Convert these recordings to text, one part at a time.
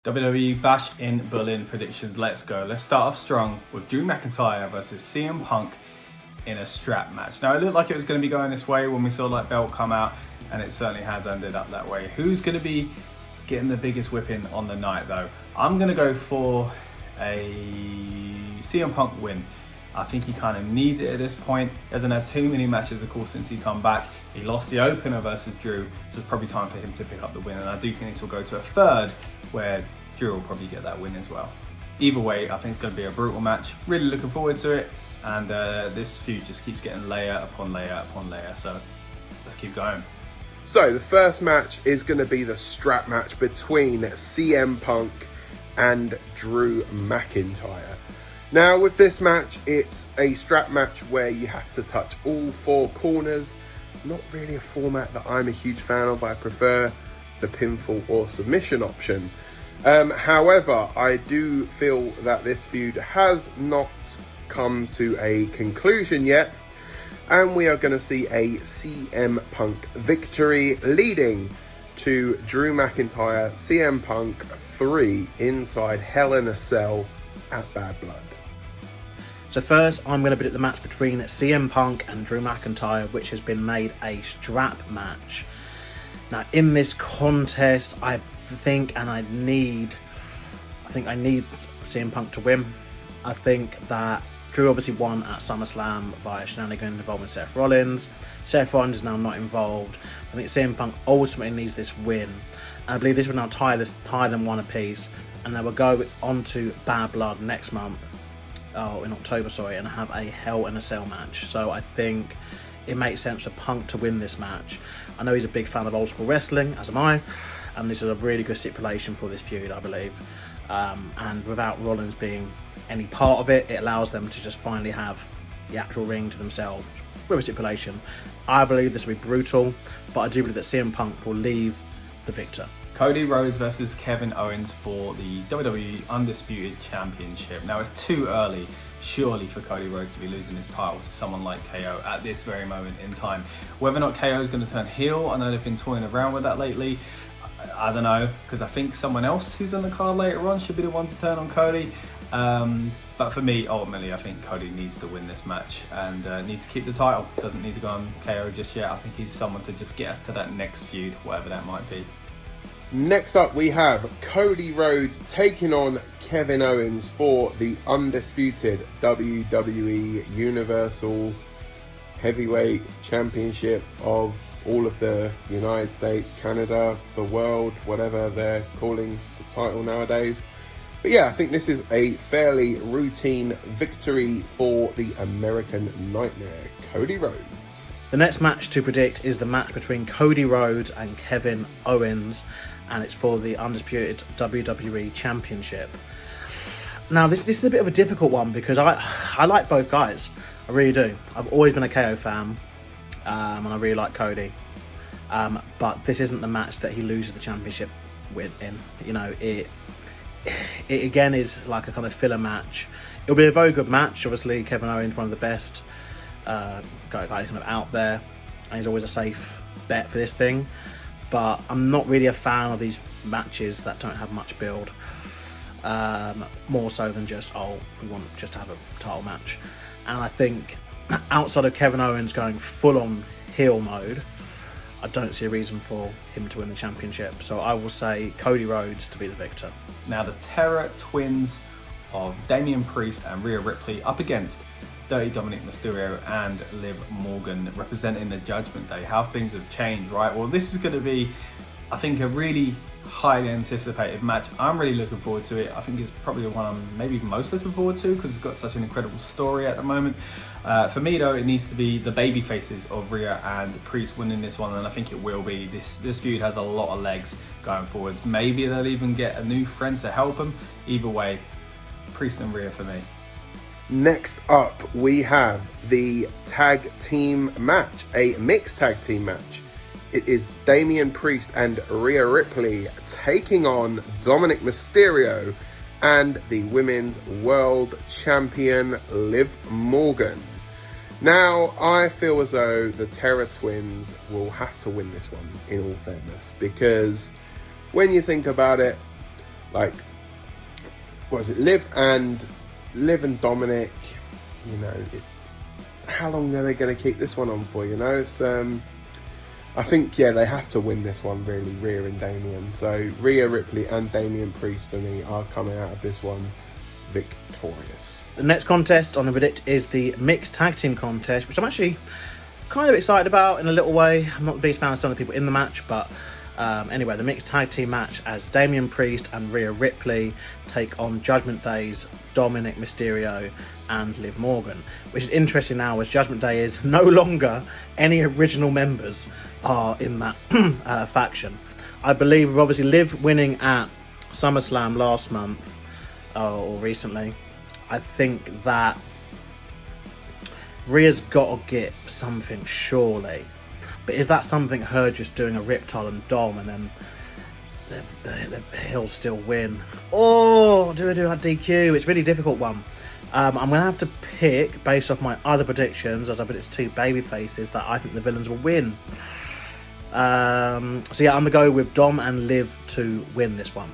WWE Bash in Berlin predictions. Let's go. Let's start off strong with Drew McIntyre versus CM Punk in a strap match. Now, it looked like it was going to be going this way when we saw that belt come out, and it certainly has ended up that way. Who's going to be getting the biggest whipping on the night, though? I'm going to go for a CM Punk win. I think he kind of needs it at this point. He hasn't had too many matches, of course, since he come back. He lost the opener versus Drew, so it's probably time for him to pick up the win. And I do think this will go to a third, where Drew will probably get that win as well. Either way, I think it's going to be a brutal match. Really looking forward to it. And this feud just keeps getting layer upon layer upon layer. So let's keep going. So the first match is going to be the strap match between CM Punk and Drew McIntyre. Now with this match, it's a strap match where you have to touch all four corners. Not really a format that I'm a huge fan of. I prefer the pinfall or submission option. However, I do feel that this feud has not come to a conclusion yet, and we are going to see a CM Punk victory, leading to Drew McIntyre CM Punk 3 inside Hell in a Cell at Bad Blood. So first, I'm going to predict the match between CM Punk and Drew McIntyre, which has been made a strap match. Now, in this contest, I think I need CM Punk to win. I think that Drew obviously won at SummerSlam via shenanigans involving Seth Rollins. Seth Rollins is now not involved. I think CM Punk ultimately needs this win. And I believe this will now tie them one apiece, and they will go on to Bad Blood next month. In October, and have a Hell in a Cell match. So I think it makes sense for Punk to win this match. I know he's a big fan of old school wrestling, as am I, and this is a really good stipulation for this feud, I believe. And without Rollins being any part of it, it allows them to just finally have the actual ring to themselves with a stipulation. I believe this will be brutal, but I do believe that CM Punk will leave the victor. Cody Rhodes versus Kevin Owens for the WWE Undisputed Championship. Now, it's too early, surely, for Cody Rhodes to be losing his title to someone like KO at this very moment in time. Whether or not KO is going to turn heel, I know they've been toying around with that lately. I don't know, because I think someone else who's on the card later on should be the one to turn on Cody. But for me, ultimately, I think Cody needs to win this match and needs to keep the title. Doesn't need to go on KO just yet. I think he's someone to just get us to that next feud, whatever that might be. Next up, we have Cody Rhodes taking on Kevin Owens for the undisputed WWE Universal Heavyweight Championship of all of the United States, Canada, the world, whatever they're calling the title nowadays. But yeah, I think this is a fairly routine victory for the American Nightmare, Cody Rhodes. The next match to predict is the match between Cody Rhodes and Kevin Owens, and it's for the undisputed WWE Championship. Now, this is a bit of a difficult one because I like both guys. I really do. I've always been a KO fan, and I really like Cody. But this isn't the match that he loses the championship in. You know, it again is like a kind of filler match. It'll be a very good match. Obviously, Kevin Owens, one of the best guy kind of out there, and he's always a safe bet for this thing. But I'm not really a fan of these matches that don't have much build. More so than just, we want just to have a title match. And I think outside of Kevin Owens going full on heel mode, I don't see a reason for him to win the championship. So I will say Cody Rhodes to be the victor. Now, the Terror Twins of Damian Priest and Rhea Ripley up against Dirty Dominic Mysterio and Liv Morgan representing the Judgment Day. How things have changed, right? Well, this is going to be, I think, a really highly anticipated match. I'm really looking forward to it. I think it's probably the one I'm maybe most looking forward to because it's got such an incredible story at the moment. For me, though, it needs to be the baby faces of Rhea and Priest winning this one, and I think it will be. This feud has a lot of legs going forward. Maybe they'll even get a new friend to help them. Either way, Priest and Rhea for me. Next up, we have the tag team match, a mixed tag team match. It is Damian Priest and Rhea Ripley taking on Dominic Mysterio and the Women's World Champion Liv Morgan. Now, I feel as though the Terror Twins will have to win this one, in all fairness, because when you think about it, like, what is it? Liv and Dominic. You know, how long are they going to keep this one on for? You know, it's I think, yeah, they have to win this one, really, Rhea and Damien. So Rhea Ripley and Damien Priest, for me, are coming out of this one victorious. The next contest on the Predict is the Mixed Tag Team Contest, which I'm actually kind of excited about in a little way. I'm not the biggest fan of some of the people in the match, but anyway, the Mixed Tag Team match as Damien Priest and Rhea Ripley take on Judgment Day's Dominic Mysterio and Liv Morgan, which is interesting now as Judgment Day is no longer any original members are in that faction. I believe obviously Liv winning at SummerSlam last month or recently. I think that Rhea's got to get something surely, but is that something her just doing a Riptide and Dom and then he'll still win? Or do I do that DQ? It's a really difficult one. I'm going to have to pick, based off my other predictions, as I predict two baby faces, that I think the villains will win. So yeah, I'm going to go with Dom and Liv to win this one.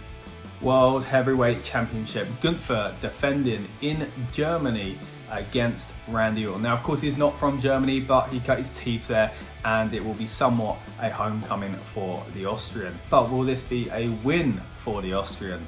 World Heavyweight Championship. Gunther defending in Germany against Randy Orton. Now, of course, he's not from Germany, but he cut his teeth there, and it will be somewhat a homecoming for the Austrian. But will this be a win for the Austrian?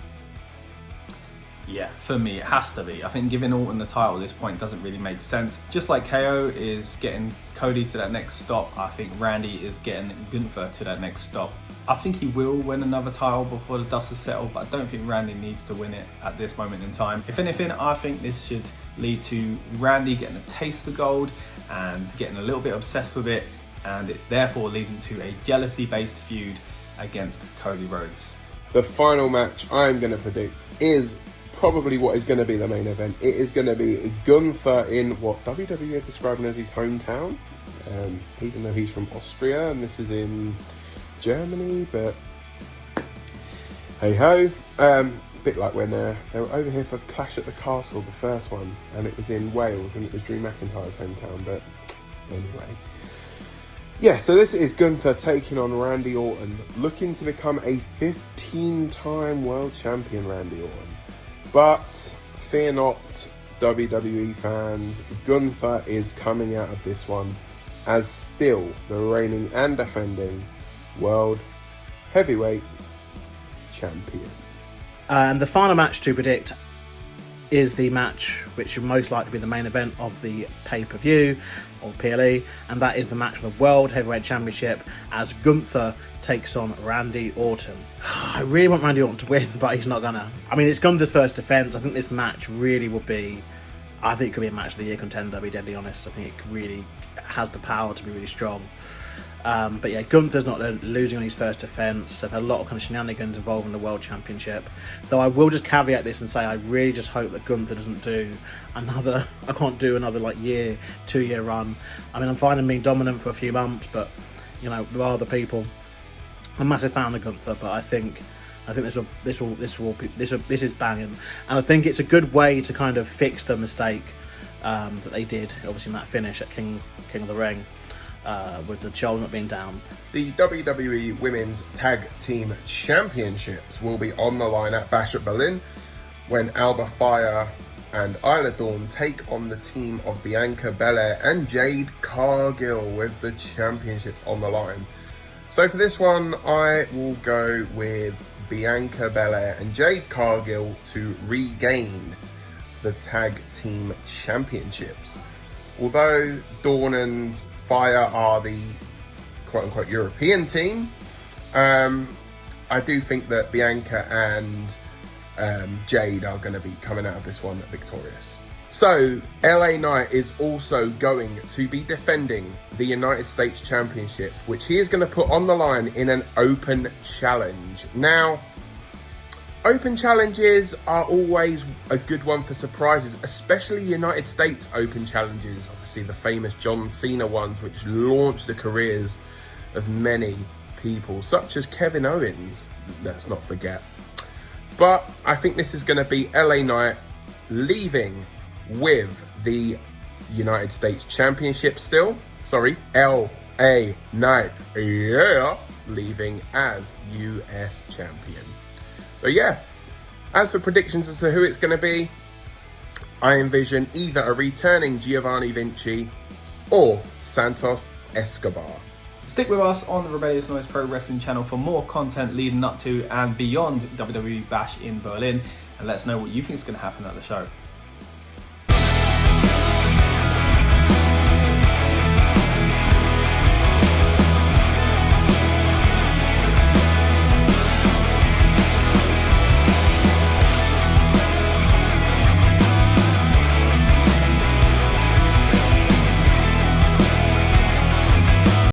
Yeah, for me, it has to be. I think giving Orton the title at this point doesn't really make sense. Just like KO is getting Cody to that next stop, I think Randy is getting Gunther to that next stop. I think he will win another title before the dust is settled, but I don't think Randy needs to win it at this moment in time. If anything, I think this should lead to Randy getting a taste of gold and getting a little bit obsessed with it, and it therefore leading to a jealousy-based feud against Cody Rhodes. The final match I'm going to predict is probably what is going to be the main event. It is going to be Gunther in what WWE are describing as his hometown, even though he's from Austria and this is in Germany, but hey ho. A bit like when they were over here for Clash at the Castle, the first one, and it was in Wales and it was Drew McIntyre's hometown, but anyway. Yeah, so this is Gunther taking on Randy Orton, looking to become a 15-time world champion, Randy Orton. But fear not, WWE fans, Gunther is coming out of this one as still the reigning and defending World Heavyweight Champion. And the final match to predict is the match which will most likely be the main event of the pay-per-view or PLE, and that is the match for the World Heavyweight Championship as Gunther takes on Randy Orton. I really want Randy Orton to win, but he's not gonna. I mean, it's Gunther's first defense. I think this match really will be, I think it could be a match of the year contender, to be deadly honest. I think it really has the power to be really strong. But yeah, Gunther's not losing on his first defence. They've had a lot of kind of shenanigans involving the World Championship. Though I will just caveat this and say I really just hope that Gunther doesn't do another, I can't do another like 2-year run. I mean, I'm fine in being dominant for a few months, but you know, with other people, I'm a massive fan of Gunther, but I think this is banging, and I think it's a good way to kind of fix the mistake that they did, obviously in that finish at King of the Ring. With the shoulder not being down. The WWE Women's Tag Team Championships will be on the line at Bash at Berlin when Alba, Fyre and Isla Dawn take on the team of Bianca, Belair and Jade Cargill with the championship on the line. So for this one, I will go with Bianca, Belair and Jade Cargill to regain the Tag Team Championships. Although Dawn and Fyre are the quote-unquote European team, I do think that Bianca and Jade are going to be coming out of this one victorious. So, LA Knight is also going to be defending the United States Championship, which he is going to put on the line in an open challenge. Now, open challenges are always a good one for surprises, especially United States open challenges. Obviously, the famous John Cena ones, which launched the careers of many people, such as Kevin Owens, let's not forget. But I think this is going to be LA Knight leaving with the United States Championship still. Sorry, LA Knight, yeah, leaving as US champion. So yeah, As for predictions as to who it's going to be, I envision either a returning Giovanni Vinci or Santos Escobar. Stick with us on the Rebellious Noise Pro Wrestling channel for more content leading up to and beyond WWE Bash in Berlin, and let us know what you think is going to happen at the show.